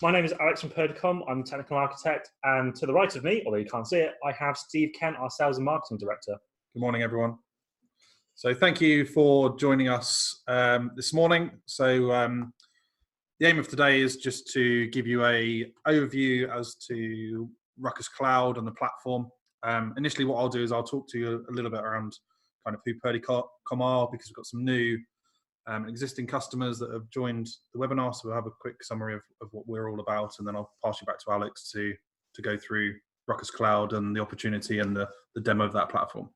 My name is Alex from Purdicom. I'm a technical architect, and to the right of me, although you can't see it, I have Steve Kent, our sales and marketing director. Good morning, everyone. So thank you for joining us this morning. So the aim of today is just to give you an overview as to Ruckus Cloud and the platform. Initially, what I'll do is I'll talk to you a little bit around kind of who Purdicom are, because we've got some new existing customers that have joined the webinar. So we'll have a quick summary of what we're all about, and then I'll pass you back to Alex to go through Ruckus Cloud and the opportunity and the demo of that platform.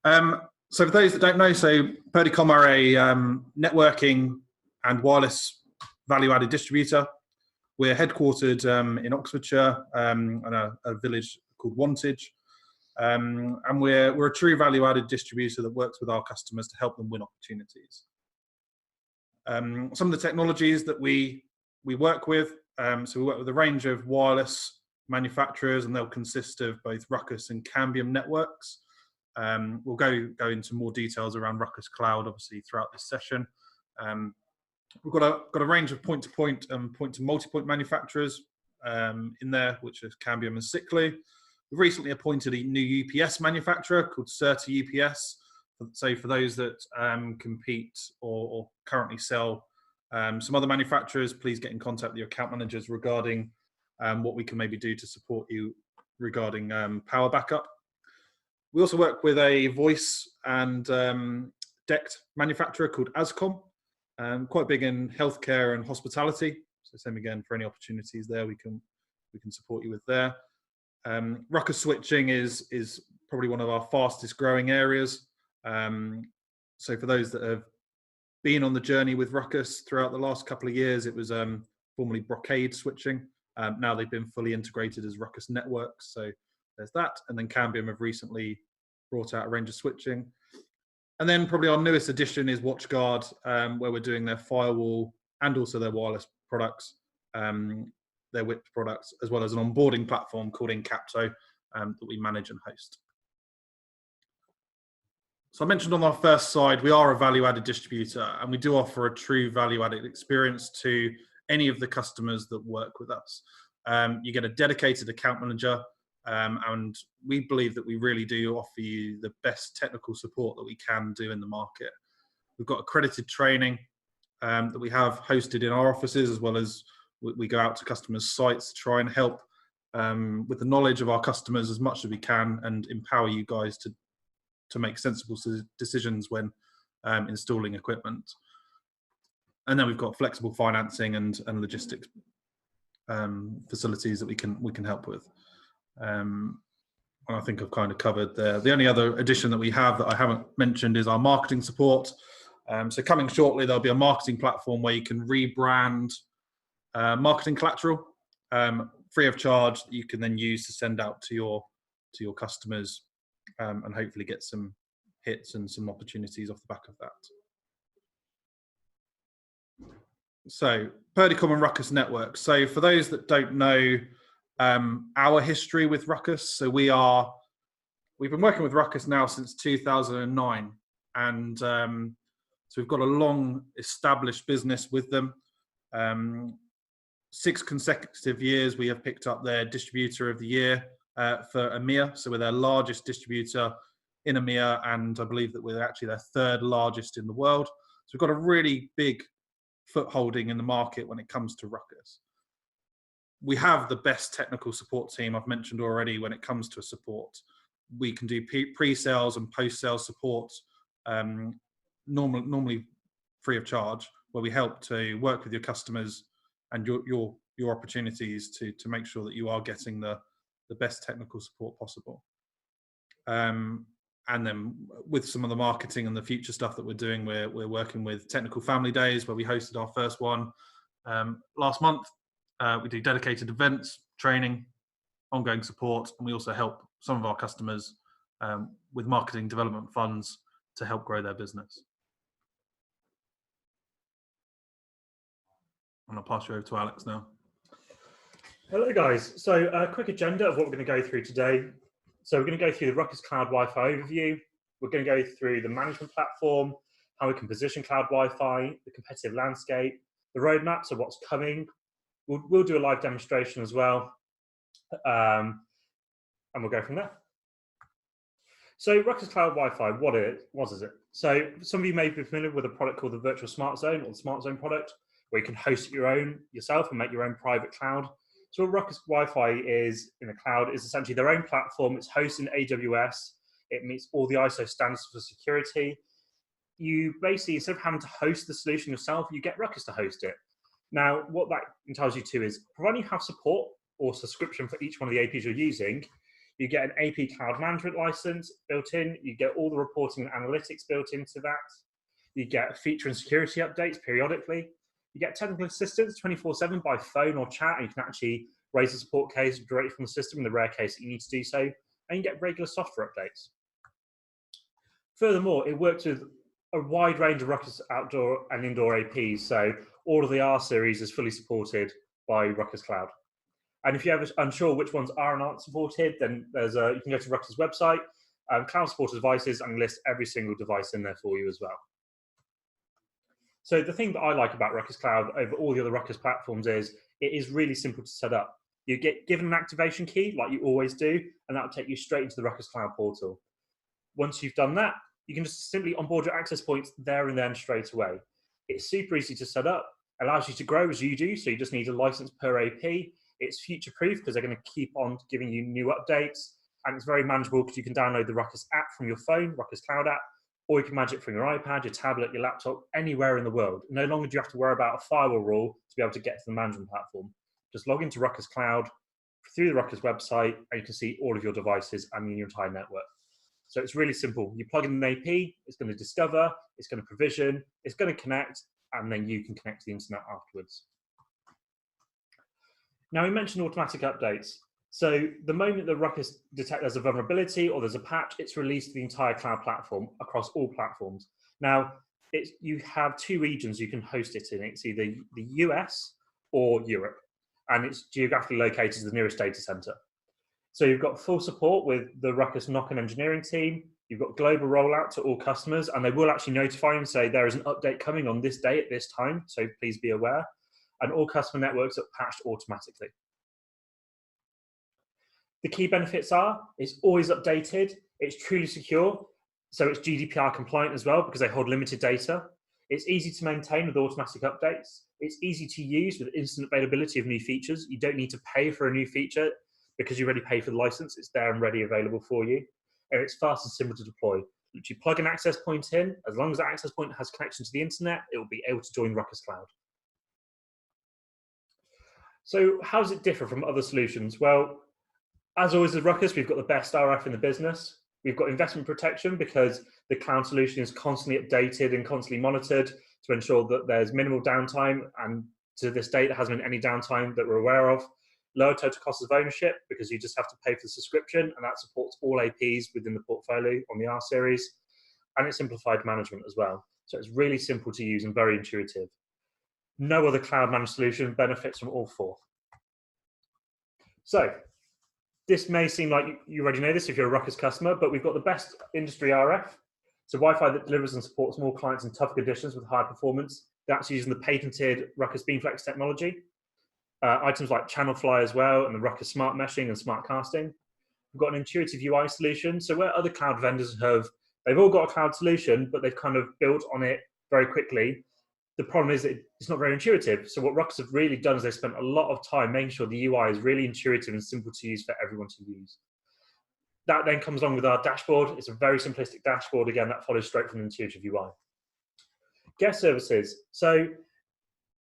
So for those that don't know, so Purdicom are a networking and wireless value-added distributor. We're headquartered in Oxfordshire, in a village called Wantage, and we're a true value-added distributor that works with our customers to help them win opportunities. Some of the technologies that we work with, so we work with a range of wireless manufacturers, and they'll consist of both Ruckus and Cambium networks. We'll go into more details around Ruckus Cloud, obviously, throughout this session. We've got a range of point-to-point and point-to-multipoint manufacturers in there, which is Cambium and Sickly. We've recently appointed a new UPS manufacturer called Certa UPS. So for those that compete or currently sell some other manufacturers, please get in contact with your account managers regarding what we can maybe do to support you regarding power backup. We also work with a voice and DECT manufacturer called Ascom, quite big in healthcare and hospitality. So same again, for any opportunities there, we can support you with there. Ruckus switching is probably one of our fastest growing areas. So for those that have been on the journey with Ruckus throughout the last couple of years, it was formerly Brocade switching. Now they've been fully integrated as Ruckus networks. So there's that. And then Cambium have recently brought out a range of switching. And then probably our newest addition is WatchGuard, where we're doing their firewall and also their wireless products, their WIP products, as well as an onboarding platform called Incapto that we manage and host. So I mentioned on our first slide, we are a value-added distributor, and we do offer a true value-added experience to any of the customers that work with us. You get a dedicated account manager, and we believe that we really do offer you the best technical support that we can do in the market. We've got accredited training that we have hosted in our offices, as well as we go out to customers' sites to try and help with the knowledge of our customers as much as we can, and empower you guys to make sensible decisions when installing equipment. And then we've got flexible financing and logistics facilities that we can help with. And I think I've kind of covered there. The only other addition that we have that I haven't mentioned is our marketing support. So coming shortly, there'll be a marketing platform where you can rebrand marketing collateral free of charge, that you can then use to send out to your customers, and hopefully get some hits and some opportunities off the back of that. So Purdicom and Ruckus networks. So for those that don't know our history with Ruckus, so we've been working with Ruckus now since 2009, and so we've got a long established business with them. 6 consecutive years we have picked up their distributor of the year for EMEA. So we're their largest distributor in EMEA, and I believe that we're actually their 3rd largest in the world. So we've got a really big footholding in the market when it comes to Ruckus. We have the best technical support team I've mentioned already when it comes to support. We can do pre-sales and post-sales support, normally free of charge, where we help to work with your customers and your opportunities to make sure that you are getting the best technical support possible. And then with some of the marketing and the future stuff that we're doing, we're working with Technical Family Days, where we hosted our first one last month. We do dedicated events, training, ongoing support, and we also help some of our customers with marketing development funds to help grow their business. And I'll pass you over to Alex now. Hello guys, so a quick agenda of what we're going to go through today. So we're going to go through the Ruckus Cloud Wi-Fi overview. We're going to go through the management platform, how we can position cloud Wi-Fi, the competitive landscape, the roadmaps of what's coming, We'll do a live demonstration as well, and we'll go from there. So Ruckus Cloud Wi-Fi, what is it? So some of you may be familiar with a product called the Virtual Smart Zone, or the Smart Zone product, where you can host your own yourself and make your own private cloud. So what Ruckus Wi-Fi is in the cloud is essentially their own platform. It's hosted in AWS. It meets all the ISO standards for security. You basically, instead of having to host the solution yourself, you get Ruckus to host it. Now, what that entitles you to is, providing you have support or subscription for each one of the APs you're using, you get an AP Cloud Management license built in. You get all the reporting and analytics built into that. You get feature and security updates periodically. You get technical assistance 24/7 by phone or chat, and you can actually raise a support case directly from the system in the rare case that you need to do so. And you get regular software updates. Furthermore, it works with a wide range of Ruckus outdoor and indoor APs. So all of the R series is fully supported by Ruckus Cloud. And if you're ever unsure which ones are and aren't supported, then you can go to Ruckus' website, cloud supported devices, and list every single device in there for you as well. So the thing that I like about Ruckus Cloud over all the other Ruckus platforms is it is really simple to set up. You get given an activation key like you always do, and that'll take you straight into the Ruckus Cloud portal. Once you've done that, you can just simply onboard your access points there and then straight away. It's super easy to set up, allows you to grow as you do, so you just need a license per AP. It's future-proof because they're going to keep on giving you new updates, and it's very manageable because you can download the Ruckus app from your phone, Ruckus Cloud app, or you can manage it from your iPad, your tablet, your laptop, anywhere in the world. No longer do you have to worry about a firewall rule to be able to get to the management platform. Just log into Ruckus Cloud through the Ruckus website, and you can see all of your devices and your entire network. So it's really simple. You plug in an AP, it's going to discover, it's going to provision, it's going to connect, and then you can connect to the internet afterwards. Now, we mentioned automatic updates. So the moment that Ruckus detects there's a vulnerability or there's a patch, it's released to the entire cloud platform across all platforms. Now, you have two regions you can host it in. It's either the US or Europe, and it's geographically located to the nearest data center. So you've got full support with the Ruckus NOC and engineering team. You've got global rollout to all customers, and they will actually notify you and say there is an update coming on this day at this time, so please be aware. And all customer networks are patched automatically. The key benefits are, it's always updated, it's truly secure, so it's GDPR compliant as well because they hold limited data. It's easy to maintain with automatic updates. It's easy to use with instant availability of new features. You don't need to pay for a new feature because you already pay for the license. It's there and ready available for you. And it's fast and simple to deploy. If you plug an access point in, as long as that access point has connection to the internet, it will be able to join Ruckus Cloud. So how does it differ from other solutions? Well, as always with Ruckus, we've got the best RF in the business. We've got investment protection because the cloud solution is constantly updated and constantly monitored to ensure that there's minimal downtime, and to this date, there hasn't been any downtime that we're aware of. Lower total cost of ownership because you just have to pay for the subscription, and that supports all APs within the portfolio on the R series. And it's simplified management as well. So it's really simple to use and very intuitive. No other cloud managed solution benefits from all four. So this may seem like you already know this if you're a Ruckus customer, but we've got the best industry RF. So Wi-Fi that delivers and supports more clients in tough conditions with high performance. That's using the patented Ruckus Beamflex technology. Items like channel fly as well, and the Ruckus smart meshing and smart casting. We've got an intuitive UI solution. So where other cloud vendors they've all got a cloud solution, but they've kind of built on it very quickly. The problem is that it's not very intuitive. So what Ruckus have really done is they've spent a lot of time making sure the UI is really intuitive and simple to use for everyone to use. That then comes along with our dashboard. It's a very simplistic dashboard, again, that follows straight from the intuitive UI. Guest services. So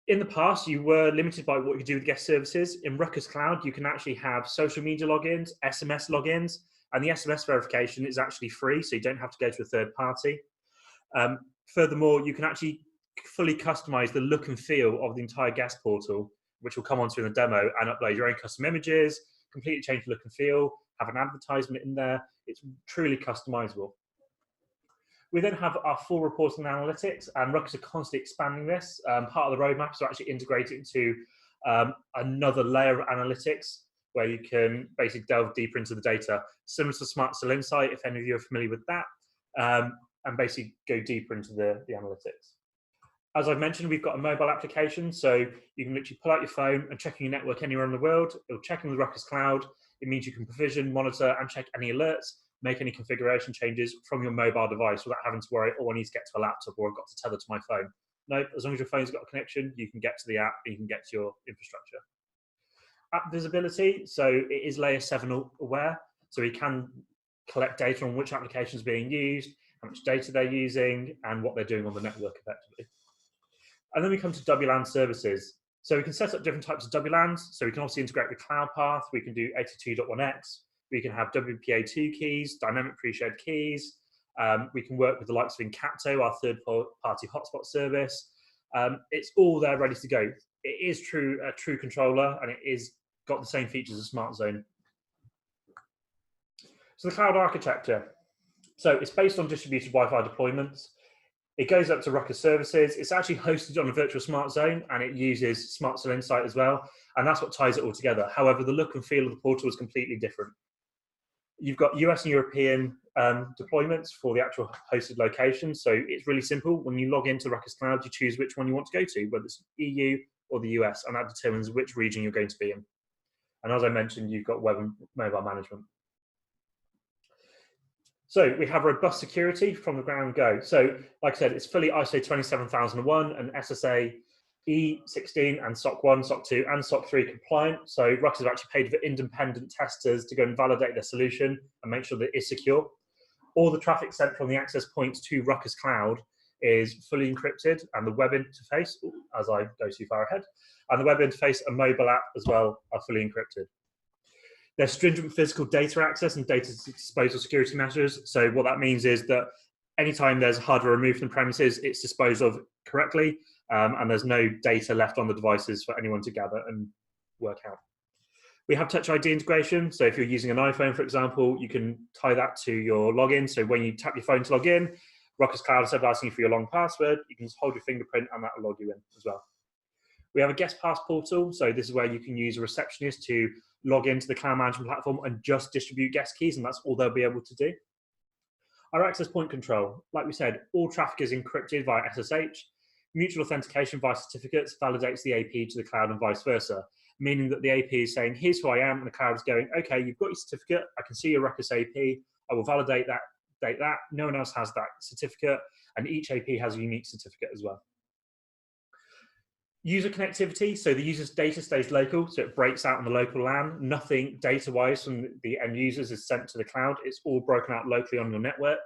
in the past, you were limited by what you could do with guest services. In Ruckus Cloud, you can actually have social media logins, SMS logins, and the SMS verification is actually free, so you don't have to go to a third party. Furthermore, you can actually fully customize the look and feel of the entire guest portal, which we'll come on to in the demo, and upload your own custom images, completely change the look and feel, have an advertisement in there. It's truly customizable. We then have our full reporting and analytics, and Ruckus are constantly expanding this. Part of the roadmap is to actually integrate it into another layer of analytics where you can basically delve deeper into the data, similar to Smart Cell Insight, if any of you are familiar with that, and basically go deeper into the analytics. As I've mentioned, we've got a mobile application, so you can literally pull out your phone and check your network anywhere in the world. It'll check in the Ruckus Cloud. It means you can provision, monitor, and check any alerts, make any configuration changes from your mobile device without having to worry, oh, I need to get to a laptop or I've got to tether to my phone. No, as long as your phone's got a connection, you can get to the app and you can get to your infrastructure. App visibility, so it is layer 7 aware, so we can collect data on which applications are being used, how much data they're using, and what they're doing on the network effectively. And then we come to WLAN services. So we can set up different types of WLANs. So we can obviously integrate with Cloudpath. We can do 82.1x. We can have WPA2 keys, dynamic pre-shared keys. We can work with the likes of Incapto, our third-party hotspot service. It's all there ready to go. It is a true controller, and it is got the same features as Smart Zone. So the cloud architecture. So it's based on distributed Wi-Fi deployments. It goes up to Ruckus services. It's actually hosted on a virtual smart zone, and it uses Smart Cell Insight as well. And that's what ties it all together. However, the look and feel of the portal is completely different. You've got US and European deployments for the actual hosted location. So it's really simple. When you log into Ruckus Cloud, you choose which one you want to go to, whether it's EU or the US, and that determines which region you're going to be in. And as I mentioned, you've got web and mobile management. So we have robust security from the ground go. So like I said, it's fully ISO 27001 and SSA E16 and SOC 1, SOC 2 and SOC 3 compliant. So Ruckus have actually paid for independent testers to go and validate their solution and make sure that it is secure. All the traffic sent from the access points to Ruckus Cloud is fully encrypted, and the web interface, as I go too far ahead, and the web interface and mobile app as well are fully encrypted. There's stringent physical data access and data disposal security measures. So what that means is that anytime there's hardware removed from the premises, it's disposed of correctly, and there's no data left on the devices for anyone to gather and work out. We have Touch ID integration. So if you're using an iPhone, for example, you can tie that to your login. So when you tap your phone to log in, Ruckus Cloud, instead of asking you for your long password, you can just hold your fingerprint and that will log you in as well. We have a guest pass portal. So this is where you can use a receptionist to log into the cloud management platform and just distribute guest keys, and that's all they'll be able to do. Our access point control, like we said, all traffic is encrypted via SSH. Mutual authentication via certificates validates the AP to the cloud and vice versa, meaning that the AP is saying, here's who I am, and the cloud is going, okay, you've got your certificate, I can see your Ruckus AP, I will validate that, date that, no one else has that certificate, and each AP has a unique certificate as well. User connectivity, so the user's data stays local, so it breaks out on the local LAN. Nothing data-wise from the end users is sent to the cloud. It's all broken out locally on your network.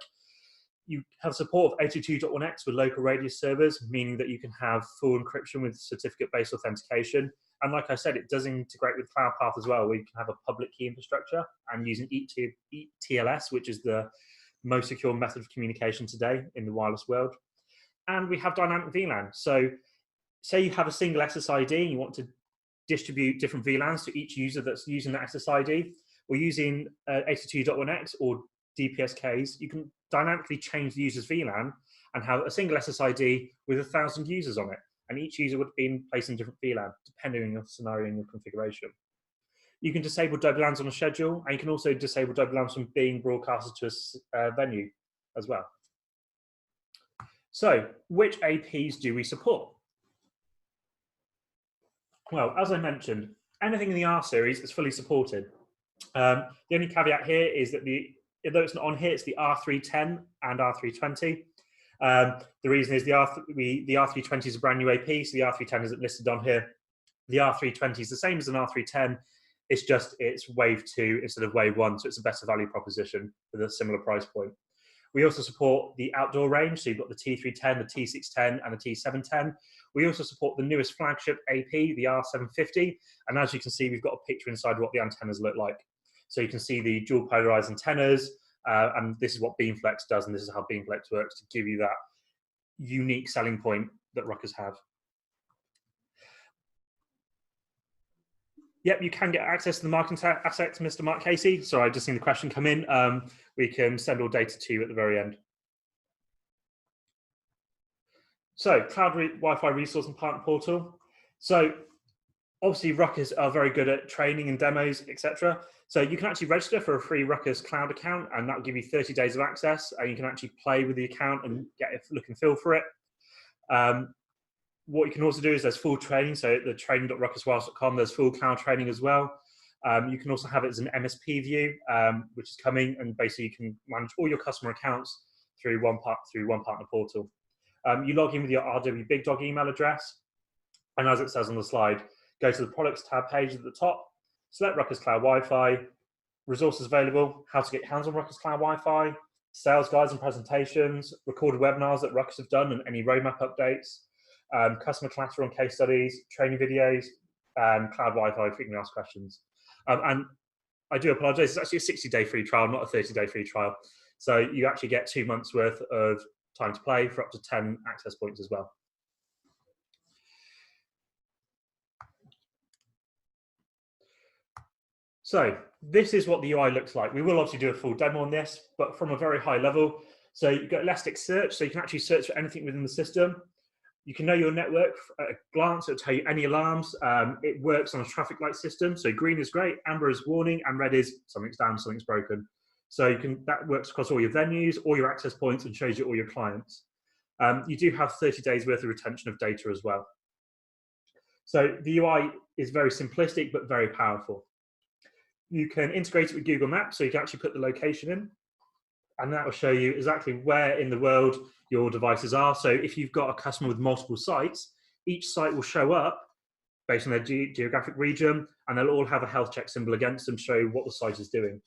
You have support of 82.1x with local radius servers, meaning that you can have full encryption with certificate-based authentication. And like I said, it does integrate with Cloudpath as well, where you can have a public key infrastructure and using ETLS, which is the most secure method of communication today in the wireless world. And we have dynamic VLAN. So say you have a single SSID and you want to distribute different VLANs to each user that's using that SSID, or using 82.1x or DPSKs, you can dynamically change the user's VLAN and have a single SSID with 1,000 users on it. And each user would be placed in a different VLAN, depending on your scenario and your configuration. You can disable WLANs on a schedule, and you can also disable WLANs from being broadcasted to a venue as well. So, which APs do we support? Well, as I mentioned, anything in the R series is fully supported. The only caveat here is that although it's not on here, it's the R310 and R320. The reason is the R320 is a brand new AP, so the R310 isn't listed on here. The R320 is the same as an R310. It's just it's wave 2 instead of wave 1, so it's a better value proposition with a similar price point. We also support the outdoor range, so you've got the T310, the T610, and the T710. We also support the newest flagship AP, the R750, and as you can see, we've got a picture inside what the antennas look like. So you can see the dual polarized antennas, and this is what Beamflex does, and this is how Beamflex works to give you that unique selling point that Ruckus have. Yep, you can get access to the marketing assets, Mr. Mark Casey. Sorry, I've just seen the question come in. We can send all data to you at the very end. So, Cloud Wi-Fi Resource and Partner Portal. So, obviously, Ruckus are very good at training and demos, etc. So, you can actually register for a free Ruckus Cloud account, and that will give you 30 days of access, and you can actually play with the account and get a look and feel for it. What you can also do is there's full training. So at the training.ruckuswireless.com, there's full cloud training as well. You can also have it as an MSP view, which is coming, and basically you can manage all your customer accounts through one partner portal. You log in with your RW Big Dog email address, and as it says on the slide, go to the products tab page at the top, select Ruckus Cloud Wi-Fi, resources available, how to get your hands on Ruckus Cloud Wi-Fi, sales guides and presentations, recorded webinars that Ruckus have done and any roadmap updates, customer collateral and case studies, training videos, cloud Wi-Fi, frequently asked questions. And I do apologize, it's actually a 60-day free trial, not a 30-day free trial. So you actually get 2 months worth of time to play for up to 10 access points as well. So this is what the UI looks like. We will obviously do a full demo on this, but from a very high level. So you've got Elasticsearch, so you can actually search for anything within the system. You can know your network at a glance. It'll tell you any alarms. It works on a traffic light system. So green is great, amber is warning, and red is something's down, something's broken. So that works across all your venues, all your access points, and shows you all your clients. You do have 30 days worth of retention of data as well. So the UI is very simplistic, but very powerful. You can integrate it with Google Maps, so you can actually put the location in, and that will show you exactly where in the world your devices are. So if you've got a customer with multiple sites, each site will show up based on their geographic region, and they'll all have a health check symbol against them to show what the site is doing.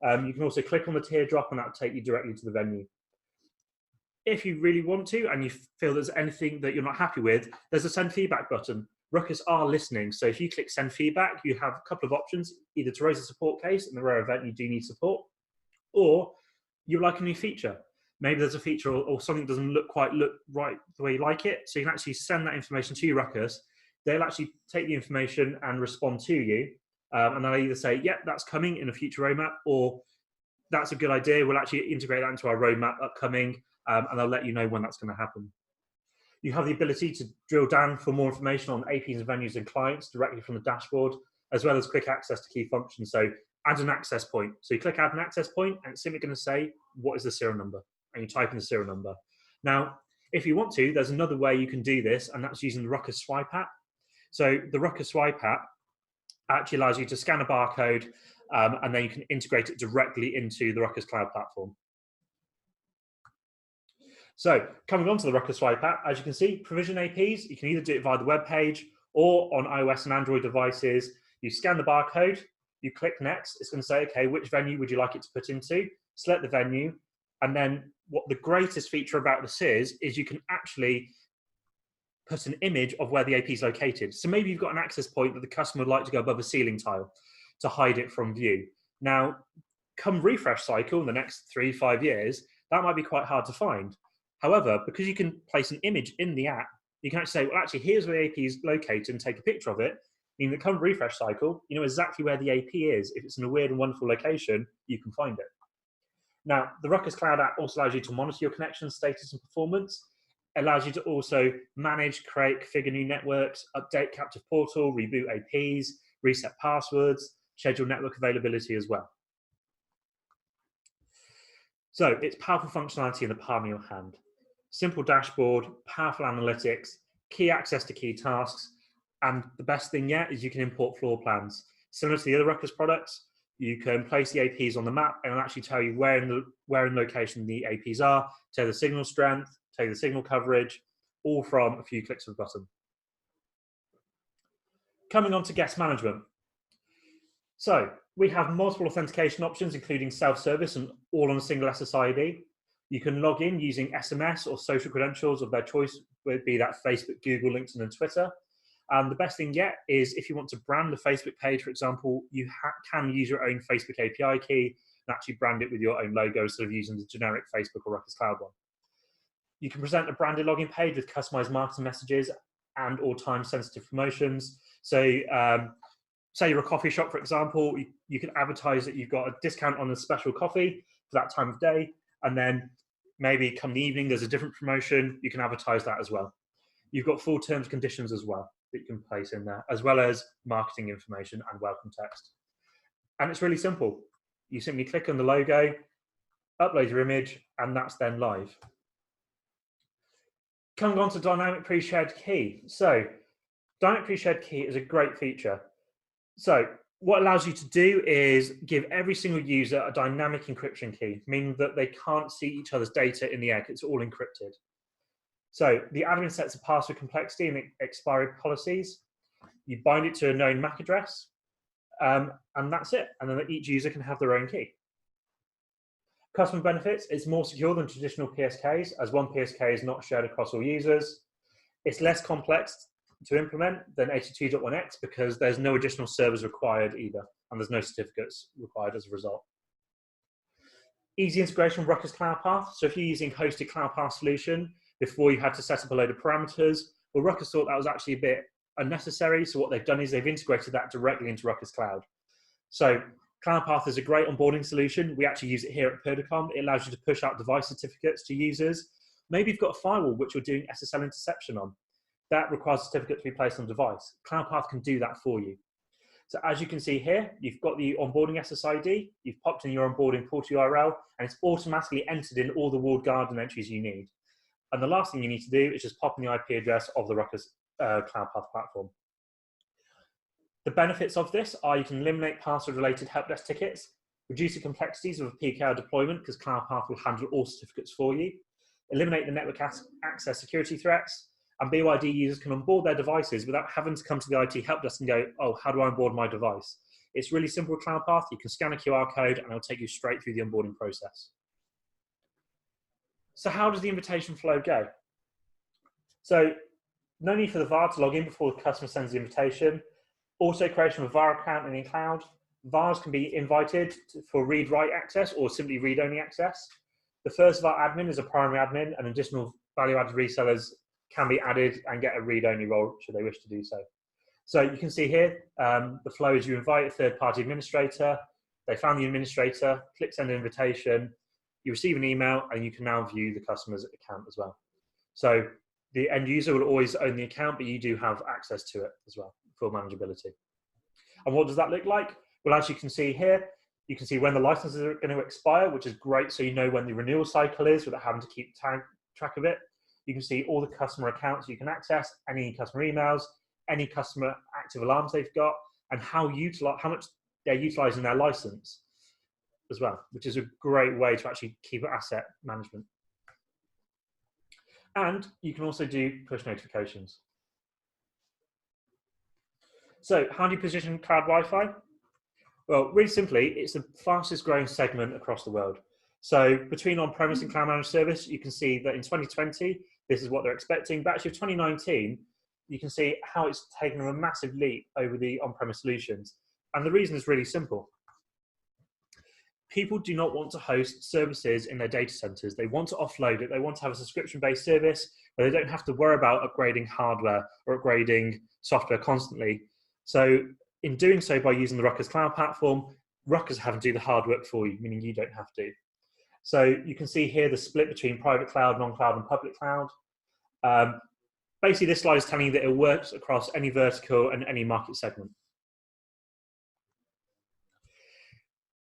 You can also click on the teardrop, and that will take you directly to the venue. If you really want to, and you feel there's anything that you're not happy with, there's a send feedback button. Ruckus are listening, so if you click send feedback, you have a couple of options, either to raise a support case in the rare event you do need support, or you like a new feature. Maybe there's a feature or something doesn't look right the way you like it, so you can actually send that information to Ruckus. They'll actually take the information and respond to you, and they'll either say, yep, that's coming in a future roadmap, or that's a good idea, we'll actually integrate that into our roadmap upcoming, and they'll let you know when that's going to happen. You have the ability to drill down for more information on APs and venues and clients directly from the dashboard, as well as quick access to key functions. So add an access point. So you click add an access point, and it's simply going to say, what is the serial number? And you type in the serial number. Now, if you want to, there's another way you can do this, and that's using the Ruckus Swipe app. So the Ruckus Swipe app actually allows you to scan a barcode, and then you can integrate it directly into the Ruckus Cloud platform. So coming on to the Ruckus Swipe app, as you can see, provision APs, you can either do it via the web page or on iOS and Android devices. You scan the barcode, you click next, it's going to say, okay, which venue would you like it to put into? Select the venue, and then what the greatest feature about this is you can actually put an image of where the AP is located. So maybe you've got an access point that the customer would like to go above a ceiling tile to hide it from view. Now, come refresh cycle in the next 3-5 years, that might be quite hard to find. However, because you can place an image in the app, you can actually say, well, actually, here's where the AP is located and take a picture of it. In the come refresh cycle, you know exactly where the AP is. If it's in a weird and wonderful location, you can find it. Now, the Ruckus Cloud app also allows you to monitor your connection status and performance. It allows you to also manage, create, configure new networks, update captive portal, reboot APs, reset passwords, schedule network availability as well. So it's powerful functionality in the palm of your hand. Simple dashboard, powerful analytics, key access to key tasks, and the best thing yet is you can import floor plans. Similar to the other Ruckus products, you can place the APs on the map and it'll actually tell you where in location the APs are, tell the signal strength, tell you the signal coverage, all from a few clicks of a button. Coming on to guest management. So we have multiple authentication options, including self-service and all on a single SSID. You can log in using SMS or social credentials of their choice, be that Facebook, Google, LinkedIn, and Twitter. And the best thing yet is if you want to brand the Facebook page, for example, you can use your own Facebook API key and actually brand it with your own logo instead of using the generic Facebook or Ruckus Cloud one. You can present a branded login page with customized marketing messages and or time-sensitive promotions. So say you're a coffee shop, for example, you can advertise that you've got a discount on a special coffee for that time of day, and then maybe come the evening, there's a different promotion, you can advertise that as well. You've got full terms and conditions as well that you can place in there, as well as marketing information and welcome text. And it's really simple. You simply click on the logo, upload your image, and that's then live. Coming on to dynamic pre-shared key. So dynamic pre-shared key is a great feature. So what it allows you to do is give every single user a dynamic encryption key, meaning that they can't see each other's data in the air, it's all encrypted. So the admin sets a password complexity and expiry policies. You bind it to a known MAC address, and that's it. And then each user can have their own key. Customer benefits, it's more secure than traditional PSKs, as one PSK is not shared across all users. It's less complex to implement than 82.1x because there's no additional servers required either, and there's no certificates required as a result. Easy integration with Ruckus Cloudpath. So if you're using hosted Cloudpath solution, before you had to set up a load of parameters, well, Ruckus thought that was actually a bit unnecessary. So what they've done is they've integrated that directly into Ruckus Cloud. So Cloudpath is a great onboarding solution. We actually use it here at Purdicom. It allows you to push out device certificates to users. Maybe you've got a firewall which you're doing SSL interception on. That requires a certificate to be placed on device. Cloudpath can do that for you. So as you can see here, you've got the onboarding SSID, you've popped in your onboarding port URL, and it's automatically entered in all the walled garden entries you need. And the last thing you need to do is just pop in the IP address of the Ruckus Cloudpath platform. The benefits of this are you can eliminate password-related help desk tickets, reduce the complexities of a PKI deployment because Cloudpath will handle all certificates for you, eliminate the network access security threats, and BYD users can onboard their devices without having to come to the IT help desk and go, oh, how do I onboard my device? It's really simple with Cloudpath. You can scan a QR code and it'll take you straight through the onboarding process. So how does the invitation flow go? So no need for the VAR to log in before the customer sends the invitation. Auto creation of a VAR account in the cloud. VARs can be invited for read-write access or simply read-only access. The first VAR admin is a primary admin, and additional value-added resellers can be added and get a read-only role should they wish to do so. So you can see here, the flow is you invite a third-party administrator, they found the administrator, click send an invitation, you receive an email, and you can now view the customer's account as well. So the end user will always own the account, but you do have access to it as well for manageability. And what does that look like? Well, as you can see here, you can see when the licenses are going to expire, which is great, so you know when the renewal cycle is without having to keep track of it. You can see all the customer accounts you can access, any customer emails, any customer active alarms they've got, and how much they're utilizing their license as well, which is a great way to actually keep asset management. And you can also do push notifications. So how do you position cloud Wi-Fi? Well, really simply, it's the fastest growing segment across the world. So between on-premise and cloud managed service, you can see that in 2020, this is what they're expecting. But actually, 2019, you can see how it's taken a massive leap over the on-premise solutions. And the reason is really simple. People do not want to host services in their data centers. They want to offload it. They want to have a subscription-based service where they don't have to worry about upgrading hardware or upgrading software constantly. So in doing so, by using the Ruckus Cloud platform, Ruckus have to do the hard work for you, meaning you don't have to. So you can see here the split between private cloud, non-cloud, and public cloud. Basically, this slide is telling you that it works across any vertical and any market segment.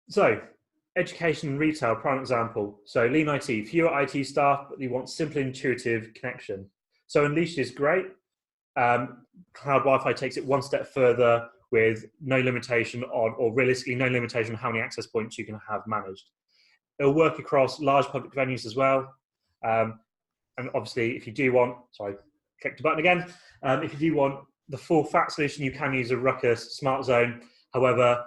So education and retail, prime example. So lean IT, fewer IT staff, but they want simple, intuitive connection. So Unleashed is great. Cloud Wi-Fi takes it one step further with no limitation on, or realistically no limitation on how many access points you can have managed. It'll work across large public venues as well. And obviously, if you do want, sorry, click the button again. If you do want the full fat solution, you can use a Ruckus Smart Zone. However,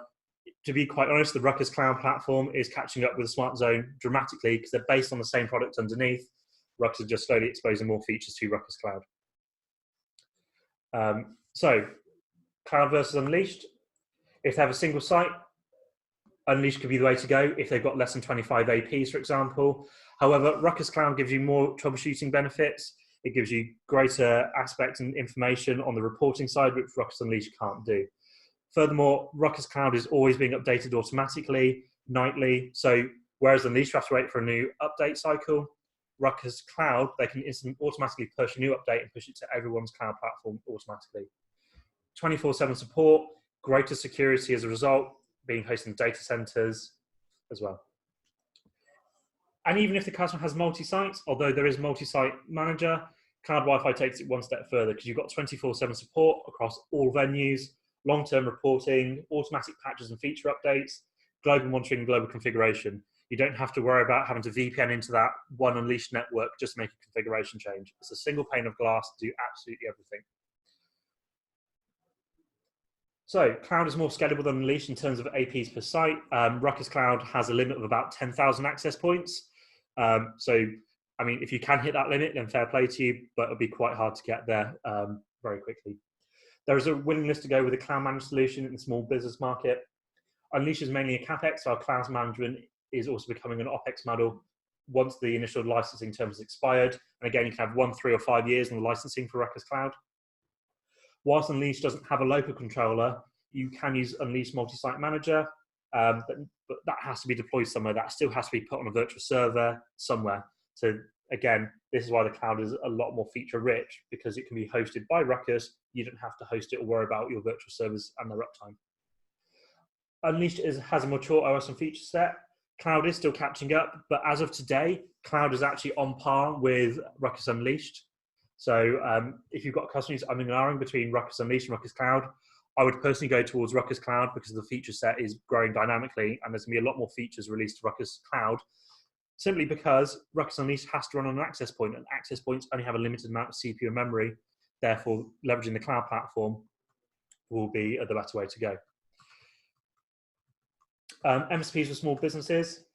to be quite honest, the Ruckus Cloud platform is catching up with the Smart Zone dramatically because they're based on the same product underneath. Ruckus is just slowly exposing more features to Ruckus Cloud. So, Cloud versus Unleashed. If they have a single site, Unleashed could be the way to go if they've got less than 25 APs, for example. However, Ruckus Cloud gives you more troubleshooting benefits. It gives you greater aspects and information on the reporting side, which Ruckus Unleashed can't do. Furthermore, Ruckus Cloud is always being updated automatically, nightly. So whereas Unleashed you have to wait for a new update cycle, Ruckus Cloud, they can instantly automatically push a new update and push it to everyone's cloud platform automatically. 24/7 support, greater security as a result, being hosted in data centers as well. And even if the customer has multi-sites, although there is multi-site manager, Cloud Wi-Fi takes it one step further because you've got 24/7 support across all venues, long-term reporting, automatic patches and feature updates, global monitoring, and global configuration. You don't have to worry about having to VPN into that one Unleashed network just to make a configuration change. It's a single pane of glass to do absolutely everything. So cloud is more scalable than Unleashed in terms of APs per site. Ruckus Cloud has a limit of about 10,000 access points. So, I mean, if you can hit that limit, then fair play to you, but it'll be quite hard to get there very quickly. There is a willingness to go with a cloud managed solution in the small business market. Unleashed is mainly a CapEx, so our cloud management is also becoming an OpEx model once the initial licensing term has expired. And again, you can have 1, 3, or 5 years in the licensing for Ruckus Cloud. Whilst Unleashed doesn't have a local controller, you can use Unleashed Multi-Site Manager, but that has to be deployed somewhere. That still has to be put on a virtual server somewhere. So again, this is why the cloud is a lot more feature rich, because it can be hosted by Ruckus. You don't have to host it or worry about your virtual servers and their uptime. Unleashed has a mature OS and feature set. Cloud is still catching up, but as of today, Cloud is actually on par with Ruckus Unleashed. So if you've got customers umming and ahhing between Ruckus Unleashed and Ruckus Cloud, I would personally go towards Ruckus Cloud because the feature set is growing dynamically and there's going to be a lot more features released to Ruckus Cloud, simply because Ruckus Unleashed has to run on an access point, and access points only have a limited amount of CPU and memory. Therefore, leveraging the cloud platform will be the better way to go. MSPs for small businesses.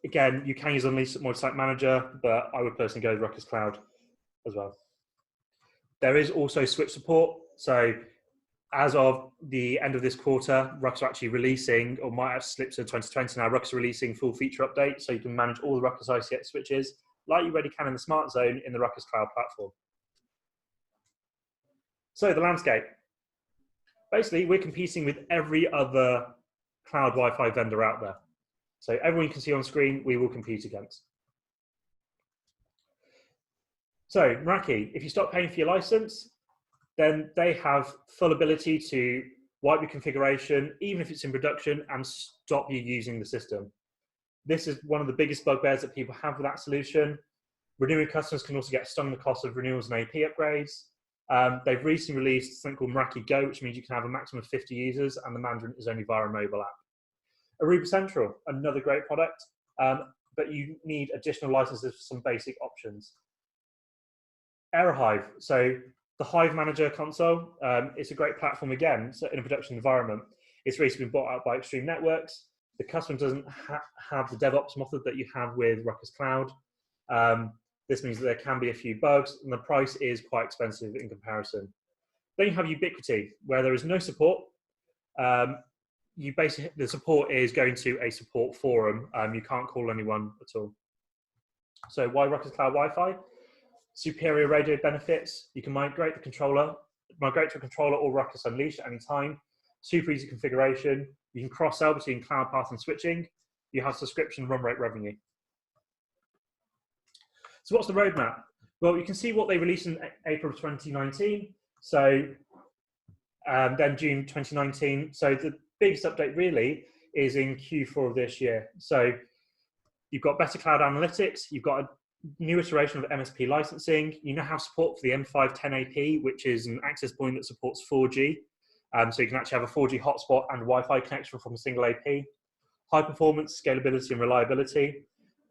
Again, you can use Unleashed Multi-Site Manager, but I would personally go with Ruckus Cloud as well. There is also switch support. So as of the end of this quarter, Ruckus are actually releasing, or might have slipped to 2020 now, Ruckus are releasing full feature updates, so you can manage all the Ruckus ICX switches like you already can in the Smart Zone in the Ruckus Cloud platform. So the landscape. Basically, we're competing with every other cloud Wi-Fi vendor out there. So everyone you can see on screen, we will compete against. So Meraki, if you stop paying for your license, then they have full ability to wipe your configuration, even if it's in production, and stop you using the system. This is one of the biggest bugbears that people have with that solution. Renewing customers can also get stung the cost of renewals and AP upgrades. They've recently released something called Meraki Go, which means you can have a maximum of 50 users, and the management is only via a mobile app. Aruba Central, another great product, but you need additional licenses for some basic options. AeroHive, so the Hive Manager console, it's a great platform again, so in a production environment. It's recently been bought out by Extreme Networks. The customer doesn't have the DevOps method that you have with Ruckus Cloud. This means that there can be a few bugs, and the price is quite expensive in comparison. Then you have Ubiquity, where there is no support. The support is going to a support forum. You can't call anyone at all. So why Ruckus Cloud Wi-Fi? Superior radio benefits. You can migrate to a controller or Ruckus Unleashed at any time. Super easy configuration. You can cross-sell between Cloudpath and switching. You have subscription run rate revenue. So what's the roadmap? Well, you can see what they released in April 2019. So then June 2019. So the biggest update really is in Q4 of this year. So you've got better cloud analytics. You've got a new iteration of MSP licensing. You now have support for the M510AP, which is an access point that supports 4G. So you can actually have a 4G hotspot and Wi-Fi connection from a single AP. High performance, scalability, and reliability.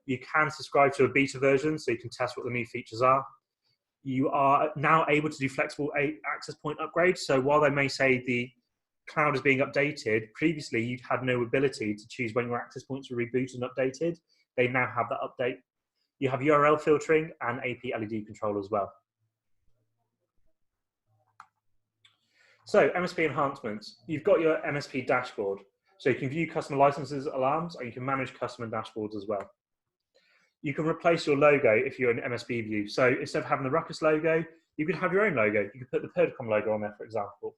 You can subscribe to a beta version, so you can test what the new features are. You are now able to do flexible access point upgrades. So while they may say the cloud is being updated, previously you'd had no ability to choose when your access points were rebooted and updated. They now have that update. You have URL filtering and AP LED control as well. So MSP enhancements. You've got your MSP dashboard. So you can view customer licenses, alarms, and you can manage customer dashboards as well. You can replace your logo if you're in MSP view. So instead of having the Ruckus logo, you could have your own logo. You could put the Purdicom logo on there, for example.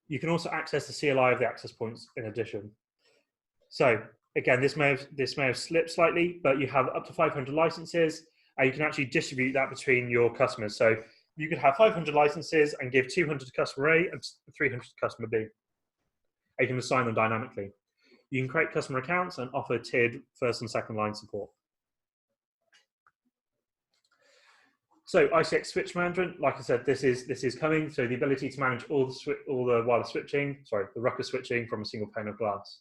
You can also access the CLI of the access points in addition. So again, this may have slipped slightly, but you have up to 500 licenses, and you can actually distribute that between your customers. So you could have 500 licenses and give 200 to customer A and 300 to customer B. And you can assign them dynamically. You can create customer accounts and offer tiered first and second line support. So ICX Switch Management, like I said, this is coming. So the ability to manage all the wireless switching, sorry, the Ruckus switching from a single pane of glass.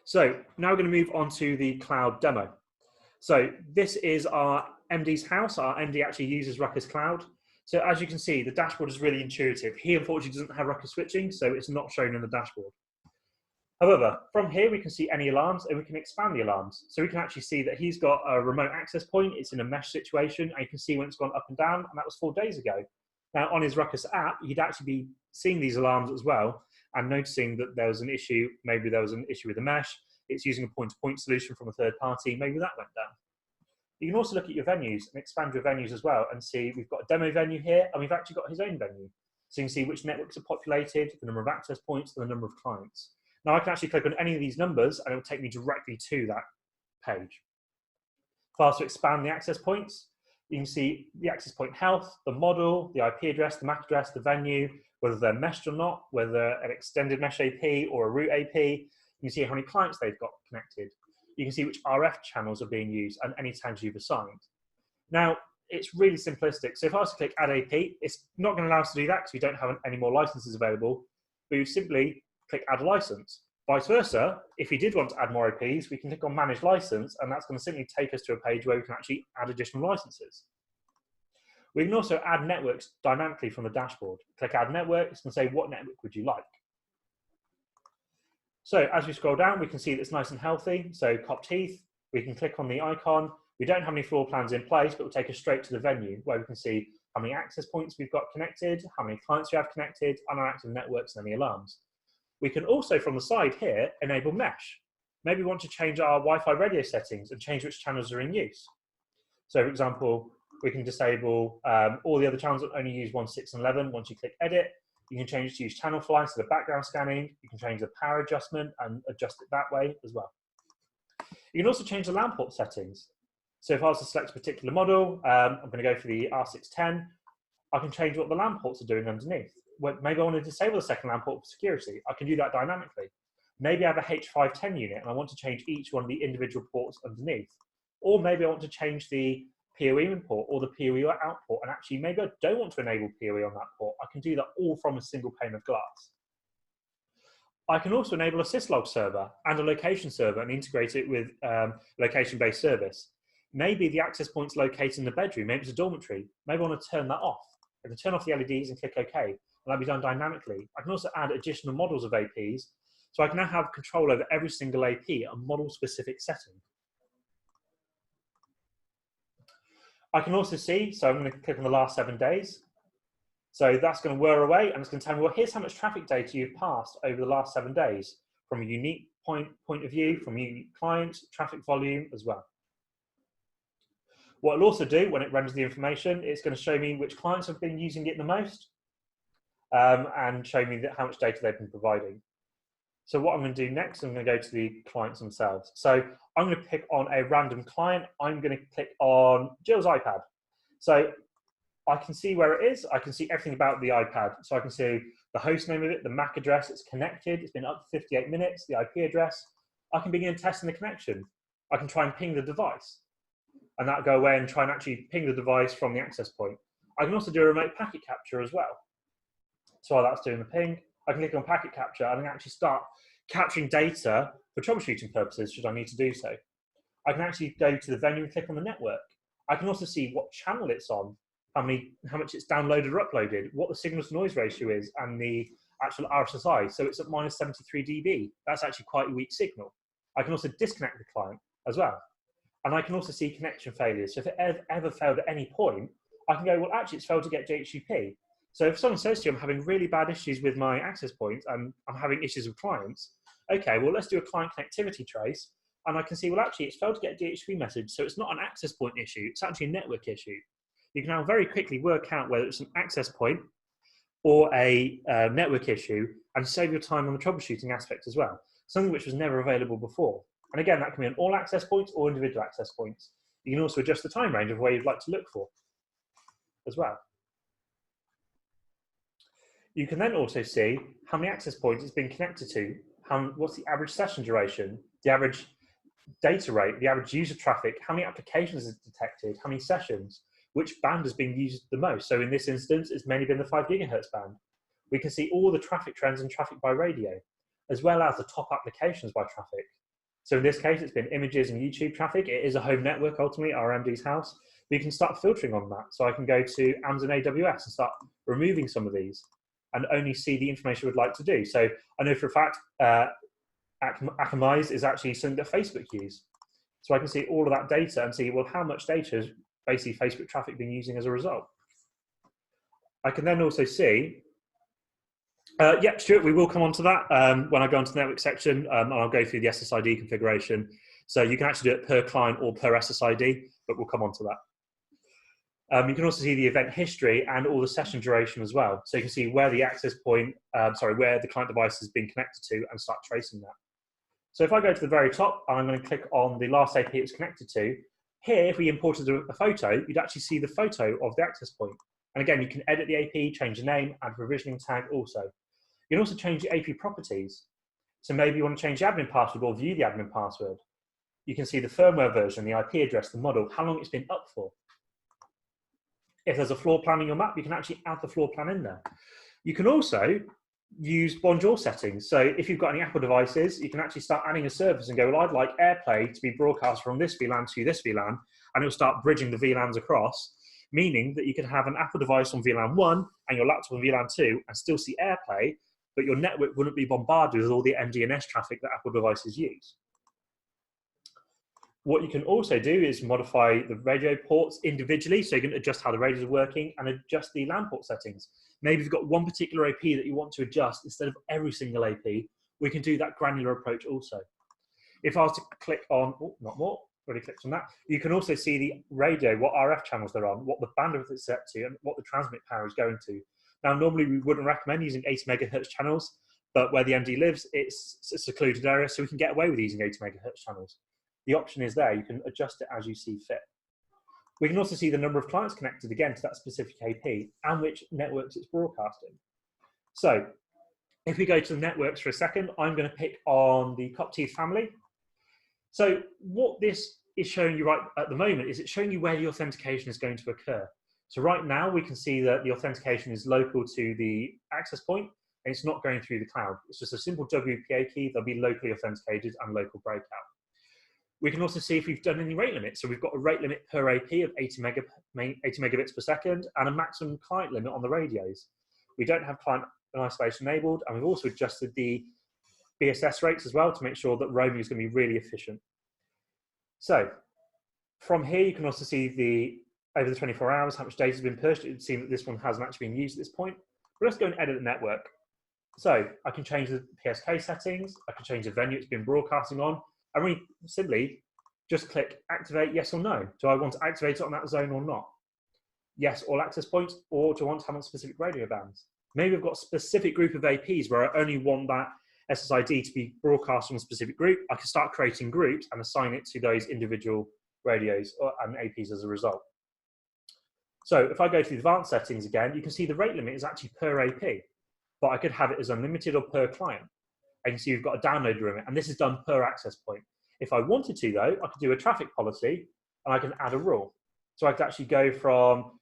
So now we're going to move on to the cloud demo. So this is our MD's house. Our MD actually uses Ruckus Cloud. So as you can see, the dashboard is really intuitive. He unfortunately doesn't have Ruckus switching, so it's not shown in the dashboard. However, from here we can see any alarms and we can expand the alarms. So we can actually see that he's got a remote access point. It's in a mesh situation, and you can see when it's gone up and down, and that was 4 days ago. Now on his Ruckus app, he'd actually be seeing these alarms as well and noticing that there was an issue. Maybe there was an issue with the mesh. It's using a point-to-point solution from a third party. Maybe that went down. You can also look at your venues and expand your venues as well and see we've got a demo venue here, and we've actually got his own venue. So you can see which networks are populated, the number of access points, and the number of clients. Now I can actually click on any of these numbers and it will take me directly to that page. If I was to expand the access points, you can see the access point health, the model, the IP address, the MAC address, the venue, whether they're meshed or not, whether an extended mesh AP or a root AP. You can see how many clients they've got connected. You can see which RF channels are being used and any tags you've assigned. Now, it's really simplistic. So if I was to click Add AP, it's not going to allow us to do that because we don't have any more licenses available. We would simply click Add a License. Vice versa, if we did want to add more APs, we can click on Manage License, and that's going to simply take us to a page where we can actually add additional licenses. We can also add networks dynamically from the dashboard. Click Add Network, it's going to say what network would you like. So as we scroll down, we can see that it's nice and healthy. So Copped Heath, we can click on the icon. We don't have any floor plans in place, but we'll take us straight to the venue where we can see how many access points we've got connected, how many clients we have connected, unactive networks, and any alarms. We can also, from the side here, enable mesh. Maybe we want to change our Wi-Fi radio settings and change which channels are in use. So for example, we can disable all the other channels that only use 1, 6, and 11. Once you click edit, you can change it to use channel fly, so the background scanning. You can change the power adjustment and adjust it that way as well. You can also change the LAN port settings. So if I was to select a particular model, I'm going to go for the R610, I can change what the LAN ports are doing underneath. Maybe I want to disable the second LAN port for security. I can do that dynamically. Maybe I have a H510 unit and I want to change each one of the individual ports underneath. Or maybe I want to change the PoE in port or the PoE out port, and actually maybe I don't want to enable PoE on that port. I can do that all from a single pane of glass. I can also enable a syslog server and a location server and integrate it with location-based service. Maybe the access point's located in the bedroom, maybe it's a dormitory. Maybe I want to turn that off. I can turn off the LEDs and click OK, and that'll be done dynamically. I can also add additional models of APs, so I can now have control over every single AP, a model-specific setting. I can also see, so I'm going to click on the last 7 days. So that's going to whir away, and it's going to tell me, well, here's how much traffic data you've passed over the last 7 days, from a unique point of view, from a unique client, traffic volume as well. What it'll also do when it renders the information, it's going to show me which clients have been using it the most, and show me how much data they've been providing. So what I'm going to do next, I'm going to go to the clients themselves. So I'm going to pick on a random client. I'm going to click on Jill's iPad. So I can see where it is. I can see everything about the iPad. So I can see the host name of it, the MAC address, it's connected, it's been up to 58 minutes, the IP address. I can begin testing the connection. I can try and ping the device, and that'll go away and try and actually ping the device from the access point. I can also do a remote packet capture as well. So while that's doing the ping, I can click on packet capture and actually start capturing data for troubleshooting purposes should I need to do so. I can actually go to the venue and click on the network. I can also see what channel it's on, how much it's downloaded or uploaded, what the signal to noise ratio is, and the actual RSSI. So it's at minus 73 dB. That's actually quite a weak signal. I can also disconnect the client as well. And I can also see connection failures. So if it ever failed at any point, I can go, well, actually it's failed to get DHCP. So if someone says to you, I'm having really bad issues with my access points and I'm having issues with clients, okay, well, let's do a client connectivity trace. And I can see, well, actually it's failed to get a DHCP message. So it's not an access point issue, it's actually a network issue. You can now very quickly work out whether it's an access point or a network issue and save your time on the troubleshooting aspect as well, something which was never available before. And again, that can be on all access points or individual access points. You can also adjust the time range of where you'd like to look for as well. You can then also see how many access points it's been connected to, what's the average session duration, the average data rate, the average user traffic, how many applications it's detected, how many sessions, which band has been used the most. So in this instance, it's mainly been the 5 gigahertz band. We can see all the traffic trends and traffic by radio, as well as the top applications by traffic. So in this case, it's been images and YouTube traffic. It is a home network, ultimately, our MD's house. We can start filtering on that. So I can go to Amazon AWS and start removing some of these and only see the information we'd like to do. So I know for a fact, Akamai's is actually something that Facebook use. So I can see all of that data and see, well, how much data is basically Facebook traffic been using as a result. I can then also see, yeah, Stuart, we will come on to that when I go into the network section, and I'll go through the SSID configuration. So you can actually do it per client or per SSID, but we'll come on to that. You can also see the event history and all the session duration as well. So you can see where the access point, where the client device has been connected to and start tracing that. So if I go to the very top, I'm going to click on the last AP it was connected to. Here, if we imported a photo, you'd actually see the photo of the access point. And again, you can edit the AP, change the name, add a provisioning tag also. You can also change the AP properties. So maybe you want to change the admin password or view the admin password. You can see the firmware version, the IP address, the model, how long it's been up for. If there's a floor plan in your map, you can actually add the floor plan in there. You can also use bonjour settings. So if you've got any Apple devices, you can actually start adding a service and go, well, I'd like AirPlay to be broadcast from this VLAN to this VLAN, and it'll start bridging the VLANs across, meaning that you can have an Apple device on VLAN 1 and your laptop on VLAN 2 and still see AirPlay, but your network wouldn't be bombarded with all the MDNS traffic that Apple devices use. What you can also do is modify the radio ports individually, so you can adjust how the radios are working and adjust the LAN port settings. Maybe you've got one particular AP that you want to adjust instead of every single AP. We can do that granular approach also. If I was to click on, oh, not more, already clicked on that, you can also see the radio, what RF channels they're on, what the bandwidth it's set to, and what the transmit power is going to. Now, normally we wouldn't recommend using 80 megahertz channels, but where the MD lives, it's a secluded area, so we can get away with using 80 megahertz channels. The option is there. You can adjust it as you see fit. We can also see the number of clients connected again to that specific AP and which networks it's broadcasting. So if we go to the networks for a second, I'm going to pick on the Copteeth family. So what this is showing you right at the moment is it's showing you where the authentication is going to occur. So right now we can see that the authentication is local to the access point and it's not going through the cloud. It's just a simple WPA key. They'll be locally authenticated and local breakout. We can also see if we've done any rate limits. So we've got a rate limit per AP of 80 megabits per second and a maximum client limit on the radios. We don't have client isolation enabled, and we've also adjusted the BSS rates as well to make sure that roaming is going to be really efficient. So from here, you can also see over the 24 hours, how much data has been pushed. It would seem that this one hasn't actually been used at this point. But let's go and edit the network. So I can change the PSK settings. I can change the venue it's been broadcasting on. And really simply just click activate, yes or no. Do I want to activate it on that zone or not? Yes, all access points, or do I want to have on specific radio bands? Maybe I've got a specific group of APs where I only want that SSID to be broadcast on a specific group. I can start creating groups and assign it to those individual radios and APs as a result. So if I go to the advanced settings again, you can see the rate limit is actually per AP, but I could have it as unlimited or per client. And you can see you've got a download limit, and this is done per access point. If I wanted to, though, I could do a traffic policy, and I can add a rule. So I could actually go from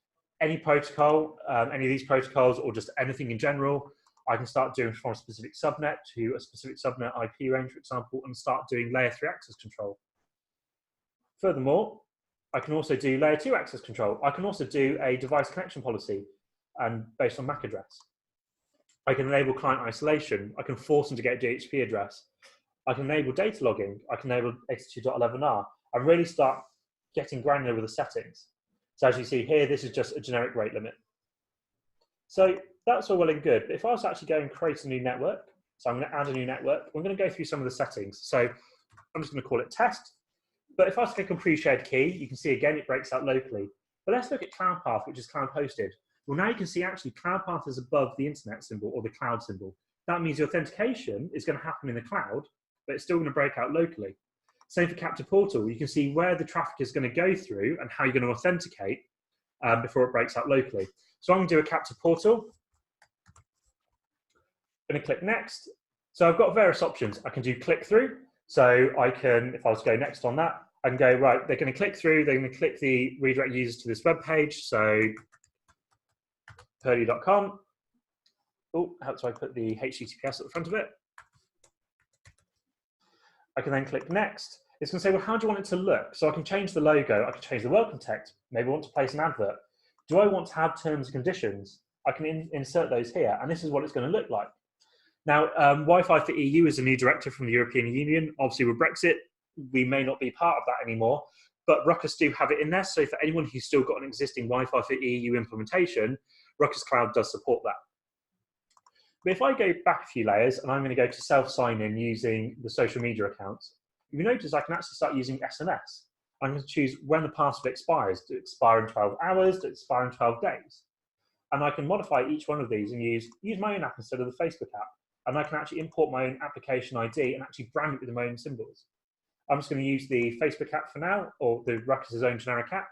any protocol, any of these protocols, or just anything in general. I can start doing from a specific subnet to a specific subnet IP range, for example, and start doing layer 3 access control. Furthermore, I can also do layer 2 access control. I can also do a device connection policy and based on MAC address. I can enable client isolation. I can force them to get a DHCP address. I can enable data logging. I can enable 82.11r and really start getting granular with the settings. So as you see here, this is just a generic rate limit. So that's all well and good. But if I was to actually go and create a new network, so I'm going to add a new network, I'm going to go through some of the settings. So I'm just going to call it test. But if I was to click on pre-shared key, you can see again, it breaks out locally. But let's look at Cloudpath, which is cloud hosted. Well, now you can see actually Cloudpath is above the internet symbol or the cloud symbol. That means the authentication is going to happen in the cloud, but it's still going to break out locally. Same for Captive Portal. You can see where the traffic is going to go through and how you're going to authenticate before it breaks out locally. So I'm going to do a Captive Portal. going to click next. So I've got various options. I can do click through. So I can, if I was to go next on that, I can go, right, they're going to click through, they're going to click the redirect users to this web page. So purdy.com. Oh, how do I put the HTTPS at the front of it? I can then click next. It's going to say, well, how do you want it to look? So I can change the logo, I can change the welcome text. Maybe I want to place an advert. Do I want to have terms and conditions? I can insert those here, and this is what it's going to look like. Now, Wi-Fi for EU is a new directive from the European Union. Obviously, with Brexit, we may not be part of that anymore, but Ruckus do have it in there. So for anyone who's still got an existing Wi-Fi for EU implementation, Ruckus Cloud does support that. But if I go back a few layers and I'm going to go to self-sign-in using the social media accounts, you notice I can actually start using SMS. I'm going to choose when the password expires. Does it expire in 12 hours? Does it expire in 12 days? And I can modify each one of these and use my own app instead of the Facebook app. And I can actually import my own application ID and actually brand it with my own symbols. I'm just going to use the Facebook app for now, or the Ruckus' own generic app.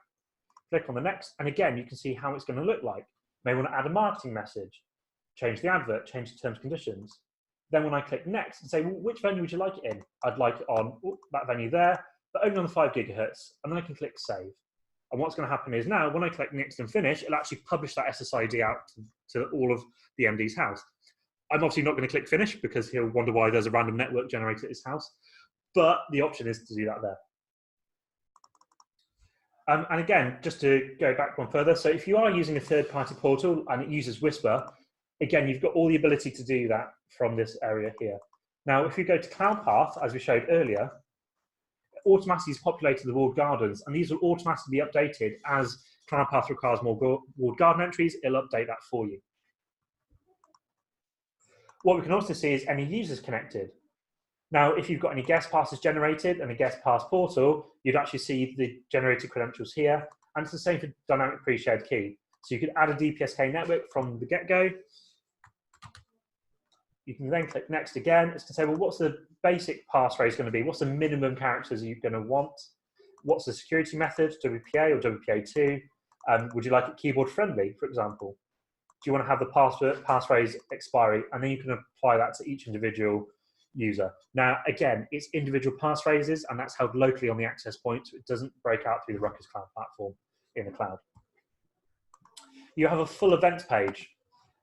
Click on the next, and again, you can see how it's going to look like. Maybe want to add a marketing message, change the advert, change the terms and conditions. Then when I click next and say, well, which venue would you like it in? I'd like it on that venue there, but only on the 5 gigahertz. And then I can click save. And what's going to happen is now, when I click next and finish, it'll actually publish that SSID out to all of the MD's house. I'm obviously not going to click finish because he'll wonder why there's a random network generated at his house. But the option is to do that there. And again, just to go back one further, so if you are using a third-party portal and it uses Whisper, again, you've got all the ability to do that from this area here. Now, if you go to Cloudpath, as we showed earlier, it automatically has populated the walled gardens, and these will automatically be updated as Cloudpath requires more walled garden entries. It'll update that for you. What we can also see is any users connected. Now, if you've got any guest passes generated and a guest pass portal, you'd actually see the generated credentials here. And it's the same for dynamic pre-shared key. So you could add a DPSK network from the get-go. You can then click next again. It's going to say, well, what's the basic passphrase going to be? What's the minimum characters you're going to want? What's the security method, WPA or WPA2? Would you like it keyboard friendly, for example? Do you want to have the passphrase expiry? And then you can apply that to each individual user. Now, again, it's individual passphrases, and that's held locally on the access point, so it doesn't break out through the Ruckus Cloud platform in the cloud. You have a full events page.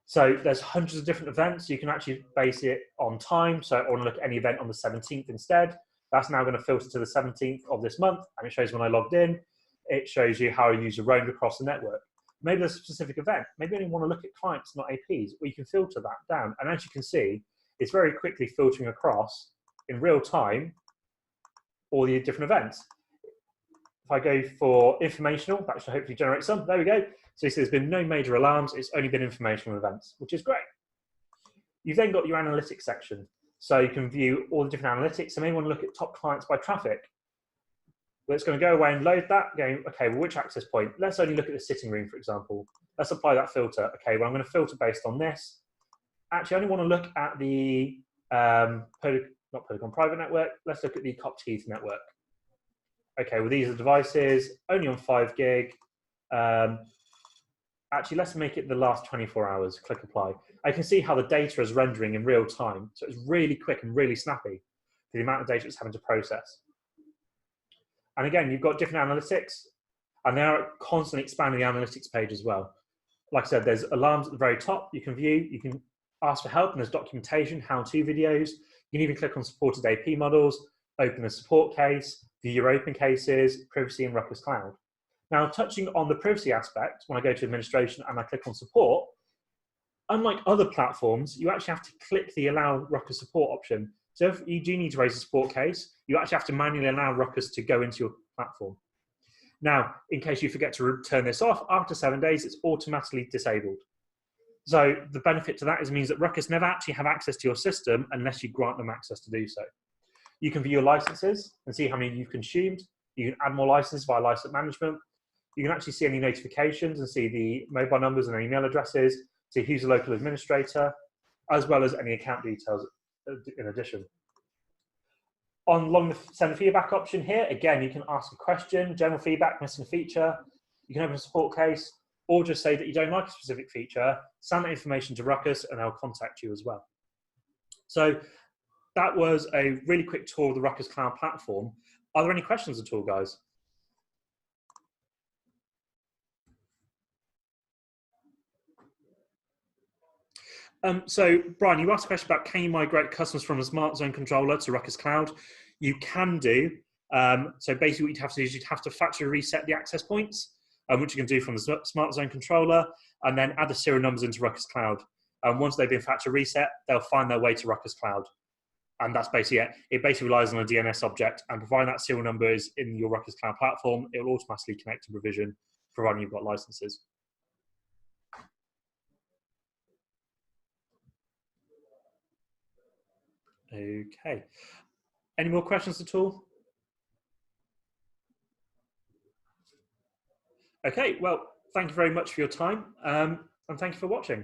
So there's hundreds of different events. You can actually base it on time. So I want to look at any event on the 17th instead. That's now going to filter to the 17th of this month, and it shows when I logged in. It shows you how a user roamed across the network. Maybe there's a specific event. Maybe you only want to look at clients, not APs, or you can filter that down. And as you can see, it's very quickly filtering across in real time all the different events. If I go for informational, that should hopefully generate some. There we go. So you see there's been no major alarms. It's only been informational events, which is great. You've then got your analytics section. So you can view all the different analytics. So maybe you want to look at top clients by traffic. Well, it's going to go away and load that, going, okay, well, which access point? Let's only look at the sitting room, for example. Let's apply that filter. Okay, well, I'm going to filter based on this. Actually, I only want to look at the, not Purdicom private network. Let's look at the Cop Teeth network. Okay, well, these are the devices, only on 5 gig. Actually, let's make it the last 24 hours. Click apply. I can see how the data is rendering in real time. So it's really quick and really snappy for the amount of data it's having to process. And again, you've got different analytics, and they are constantly expanding the analytics page as well. Like I said, there's alarms at the very top you can view. You can ask for help, and there's documentation, how-to videos. You can even click on supported AP models, open a support case, view your open cases, privacy, and Ruckus Cloud. Now, touching on the privacy aspect, when I go to administration and I click on support, unlike other platforms, you actually have to click the allow Ruckus support option. So if you do need to raise a support case, you actually have to manually allow Ruckus to go into your platform. Now, in case you forget to turn this off, after 7 days, it's automatically disabled. So the benefit to that is it means that Ruckus never actually have access to your system unless you grant them access to do so. You can view your licenses and see how many you've consumed. You can add more licenses via license management. You can actually see any notifications and see the mobile numbers and email addresses, see who's the local administrator, as well as any account details in addition. Along the send feedback option here, again, you can ask a question, general feedback, missing a feature. You can open a support case, or just say that you don't like a specific feature, send that information to Ruckus and they'll contact you as well. So that was a really quick tour of the Ruckus Cloud platform. Are there any questions at all, guys? So, Brian, you asked a question about can you migrate customers from a smart zone controller to Ruckus Cloud? You can do. So basically what you'd have to do is you'd have to factory reset the access points, which you can do from the smart zone controller, and then add the serial numbers into Ruckus Cloud. And once they've been factory reset, they'll find their way to Ruckus Cloud. And that's basically it. It basically relies on a DNS object, and providing that serial number is in your Ruckus Cloud platform, it will automatically connect to provision, providing you've got licenses. Okay. Any more questions at all? Okay, well, thank you very much for your time, and thank you for watching.